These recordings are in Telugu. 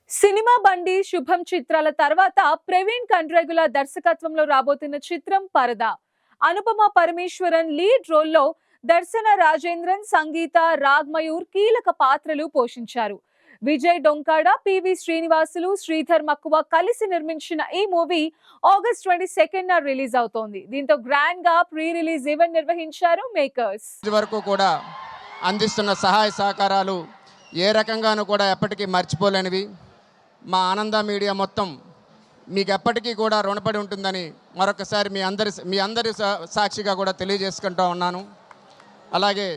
సినిమా బండి శుభం చిత్రాల తర్వాత ప్రవీణ్ కండ్రేగుల దర్శకత్వంలో రాబోతున్న చిత్రం పరదా. అనుపమ పరమేశ్వరన్ లీడ్ రోల్లో దర్శన రాజేంద్రన్, సంగీత, రాగ్మయూర్ కీలక పాత్రలు పోషించారు. విజయ్ డొంకాడ, పివి శ్రీనివాసులు, శ్రీధర్ మక్కువ కలిసి నిర్మించిన ఈ మూవీ ఆగస్ట్ 22న రిలీజ్ అవుతోంది. దీంతో గ్రాండ్ గా ప్రీ రిలీజ్ ఈవెంట్ నిర్వహించారు మేకర్స్. వరకు కూడా అందిస్తున్న సహాయ సహకారాలు ఏ రకంగానూ కూడా ఎప్పటికీ మర్చిపోలేనివి. మా ఆనంద మీడియా మొత్తం మీకు ఎప్పటికీ కూడా రుణపడి ఉంటుందని మరొకసారి మీ అందరి సాక్షిగా కూడా తెలియజేసుకుంటూ ఉన్నాను. అలాగే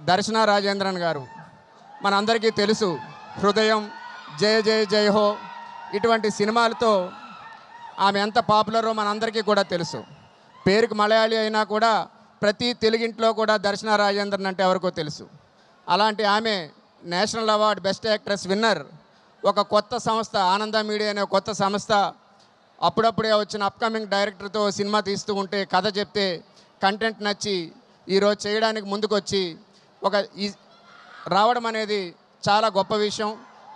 దర్శన రాజేంద్రన్ గారు మనందరికీ తెలుసు, హృదయం, జయ జయ జయ హో ఇటువంటి సినిమాలతో ఆమె ఎంత పాపులరో మనందరికీ కూడా తెలుసు. పేరుకు మలయాళీ అయినా కూడా ప్రతి తెలుగింట్లో కూడా దర్శన రాజేంద్రన్ అంటే ఎవరికో తెలుసు. అలాంటి ఆమె national award best actress winner. ఒక కొత్త సంస్థ ఆనంద మీడియా అనే కొత్త సంస్థ అప్పుడప్పుడే వచ్చిన అప్కమింగ్ డైరెక్టర్తో సినిమా తీస్తూ ఉంటే కథ చెప్తే కంటెంట్ నచ్చి ఈరోజు చేయడానికి ముందుకొచ్చి రావడం అనేది చాలా గొప్ప విషయం.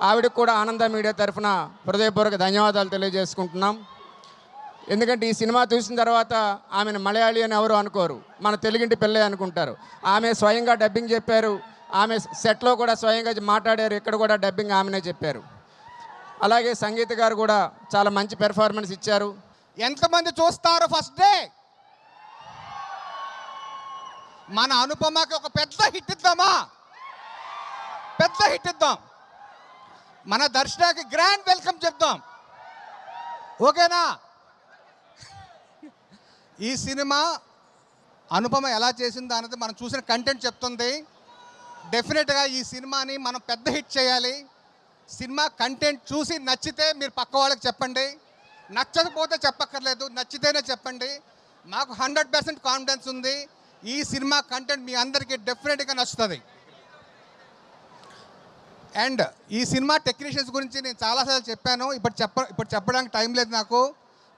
ఆవిడకు కూడా ఆనంద మీడియా తరఫున హృదయపూర్వక ధన్యవాదాలు తెలియజేసుకుంటున్నాం. ఎందుకంటే ఈ సినిమా చూసిన తర్వాత ఆమెను మలయాళీ అని ఎవరు అనుకోరు, మన తెలుగింటి పిల్లే అనుకుంటారు. ఆమె స్వయంగా డబ్బింగ్ చెప్పారు, ఆమె సెట్లో కూడా స్వయంగా మాట్లాడారు, ఇక్కడ కూడా డబ్బింగ్ ఆమెనే చెప్పారు. అలాగే సంగీత గారు కూడా చాలా మంచి పెర్ఫార్మెన్స్ ఇచ్చారు. ఎంతమంది చూస్తారు ఫస్ట్ డే? మన అనుపమకి ఒక పెద్ద హిట్ ఇద్దామా? పెద్ద హిట్ ఇద్దాం. మన దర్శనకి గ్రాండ్ వెల్కమ్ చెప్దాం. ఓకేనా? ఈ సినిమా అనుపమ ఎలా చేసిందో అనేది మనం చూసిన కంటెంట్ చెప్తుంది. డెఫినెట్గా ఈ సినిమాని మనం పెద్ద హిట్ చేయాలి. సినిమా కంటెంట్ చూసి నచ్చితే మీరు పక్క వాళ్ళకి చెప్పండి, నచ్చకపోతే చెప్పక్కర్లేదు, నచ్చితేనే చెప్పండి. మాకు 100% కాన్ఫిడెన్స్ ఉంది ఈ సినిమా కంటెంట్ మీ అందరికీ డెఫినెట్గా నచ్చుతుంది. అండ్ ఈ సినిమా టెక్నీషియన్స్ గురించి నేను చాలాసార్లు చెప్పాను, ఇప్పుడు చెప్పడానికి టైం లేదు నాకు.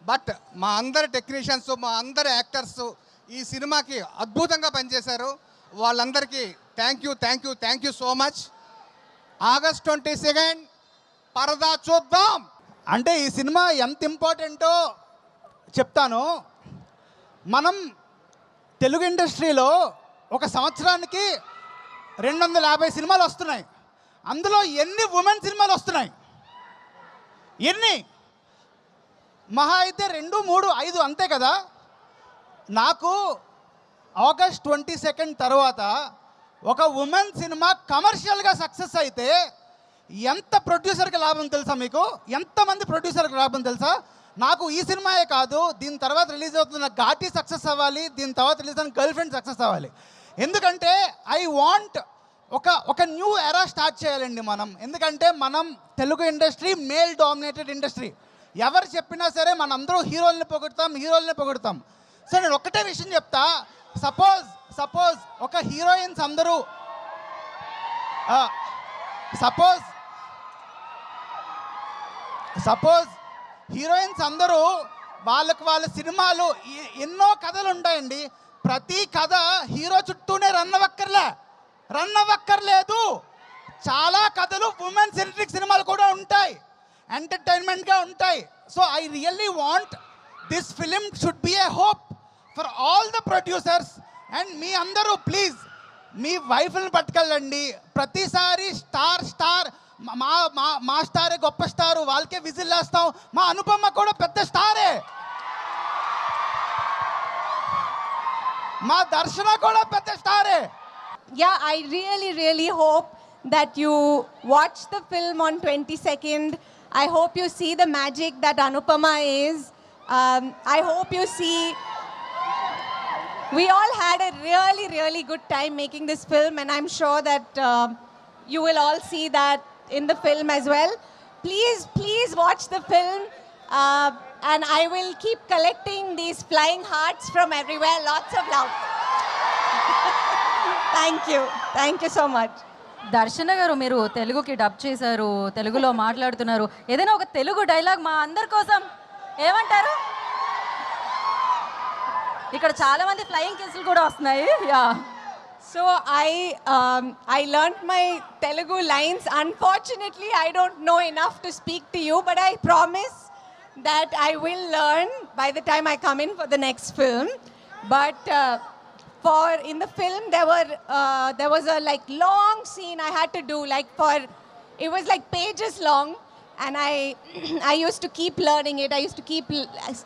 బట్ మా అందరి టెక్నీషియన్స్, మా అందరి యాక్టర్స్ ఈ సినిమాకి అద్భుతంగా పనిచేశారు. వాళ్ళందరికీ thank you so much. August 22 పరదా చూద్దాం. అంటే ఈ సినిమా ఎంత ఇంపార్టెంటో చెప్తాను. మనం తెలుగు ఇండస్ట్రీలో ఒక సంవత్సరానికి 250 సినిమాలు వస్తున్నాయి. అందులో ఎన్ని ఉమెన్ సినిమాలు వస్తున్నాయి? ఎన్ని? మహా అయితే 2, 3, 5 అంతే కదా. నాకు ఆగస్ట్ 22 తర్వాత ఒక ఉమెన్ సినిమా కమర్షియల్గా సక్సెస్ అయితే ఎంత ప్రొడ్యూసర్కి లాభం తెలుసా? మీకు ఎంతమంది ప్రొడ్యూసర్కి లాభం తెలుసా? నాకు ఈ సినిమాయే కాదు, దీని తర్వాత రిలీజ్ అవుతున్న ఘాటీ సక్సెస్ అవ్వాలి, దీని తర్వాత రిలీజ్ అయిన గర్ల్ ఫ్రెండ్ సక్సెస్ అవ్వాలి. ఎందుకంటే ఐ వాంట్ ఒక న్యూ ఎరా స్టార్ట్ చేయాలండి మనం. ఎందుకంటే మనం Telugu industry male dominated industry. ఎవరు చెప్పినా సరే మనందరూ హీరోల్ని పొగుడతాం. సో నేను ఒక్కటే విషయం చెప్తా. సపోజ్ ఒక హీరోయిన్స్ అందరూ సపోజ్ హీరోయిన్స్ అందరూ వాళ్ళ సినిమాలు ఎన్నో కథలు ఉంటాయండి. ప్రతి కథ హీరో చుట్టూనే రన్ అవ్వక్కర్లేదు. చాలా కథలు ఉమెన్ సెంట్రిక్ సినిమాలు కూడా ఉంటాయి, ఎంటర్టైన్మెంట్గా ఉంటాయి. So I really want this film should be a hope for all the producers. And మీ అందరూ ప్లీజ్ మీ వైఫ్ని పట్టుకెళ్ళండి. ప్రతిసారి స్టార్ మా స్టారే గొప్ప స్టారు, వాళ్ళకే విజిల్ వేస్తాం. మా అనుపమ కూడా పెద్ద స్టారే, మా దర్శన కూడా పెద్ద స్టారే. Yeah, I really hope that you watch the film on 22nd. I hope you see the magic that Anupama is. I hope you see. We all had a really good time making this film, and I'm sure that you will all see that in the film as well. Please watch the film, and I will keep collecting these flying hearts from everywhere. Lots of love. Thank you so much. దర్శన గారు, మీరు తెలుగుకి డబ్ చేశారు, తెలుగులో మాట్లాడుతున్నారు. ఏదైనా ఒక తెలుగు డైలాగ్ మా అందరి కోసం ఏమంటారు? ఇక్కడ చాలా మంది ఫ్లయింగ్ కిస్లు కూడా వస్తున్నాయి. Yeah, So I learnt my Telugu lines. Unfortunately, I don't know enough to speak to you, but I promise that I will learn by the time I come in for the next film. But for in the film, there was a like long scene I had to do, like it was like pages long, and I used to keep learning it. I used to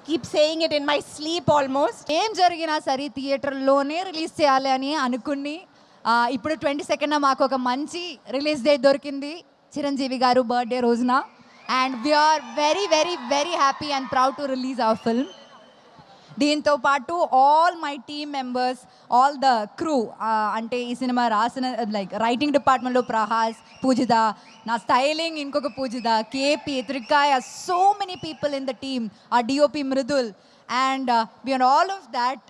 keep saying it in my sleep almost. ఏం జరిగినా సరే థియేటర్లోనే రిలీజ్ చేయాలి అని అనుకుని ఇప్పుడు 22న మాకు ఒక మంచి రిలీజ్ డేట్ దొరికింది చిరంజీవి గారు బర్త్డే రోజున. And we are very very very happy and proud to release our film. దీంతో పాటు all my team members, all the crew, అంటే ఈ సినిమా రాసిన లైక్ రైటింగ్ డిపార్ట్మెంట్లో ప్రహాస్, పూజిత, నా స్టైలింగ్ ఇంకొక Poojitha, KP, Trikaya, so many people in the team, ఆ DOP Mridul, and beyond all of that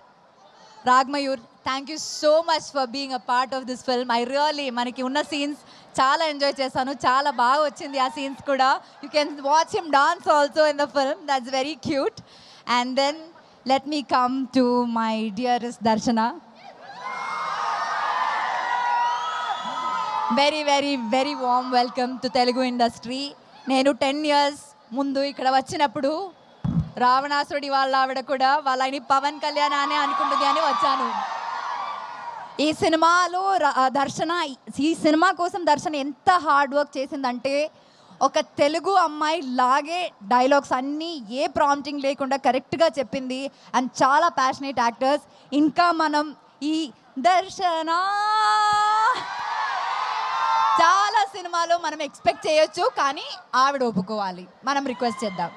Ragmayur, thank you so much for being a part of this film. I really మనకి ఉన్న సీన్స్ చాలా ఎంజాయ్ చేశాను, చాలా బాగా వచ్చింది ఆ సీన్స్ కూడా. You can watch him dance also in the film, that's very cute. And then let me come to my dearest Darshana. Very very very warm welcome to Telugu industry. నేను 10 years ముందు ఇక్కడ వచ్చినప్పుడు రావణాసురుడి వాళ్ళ ఆవిడ కూడా వాళ్ళని పవన్ కళ్యాణ్ అనే అనుకుంటుంది అని వచ్చాను. ఈ సినిమాలో దర్శన, ఈ సినిమా కోసం దర్శన ఎంత హార్డ్ వర్క్ చేసిందంటే ఒక తెలుగు అమ్మాయి లాగే డైలాగ్స్ అన్నీ ఏ ప్రాంప్టింగ్ లేకుండా కరెక్ట్గా చెప్పింది. అండ్ చాలా ప్యాషనేట్ యాక్టర్స్. ఇంకా మనం ఈ దర్శన చాలా సినిమాలో మనం ఎక్స్పెక్ట్ చేయొచ్చు, కానీ ఆవిడ ఒప్పుకోవాలి, మనం రిక్వెస్ట్ చేద్దాం.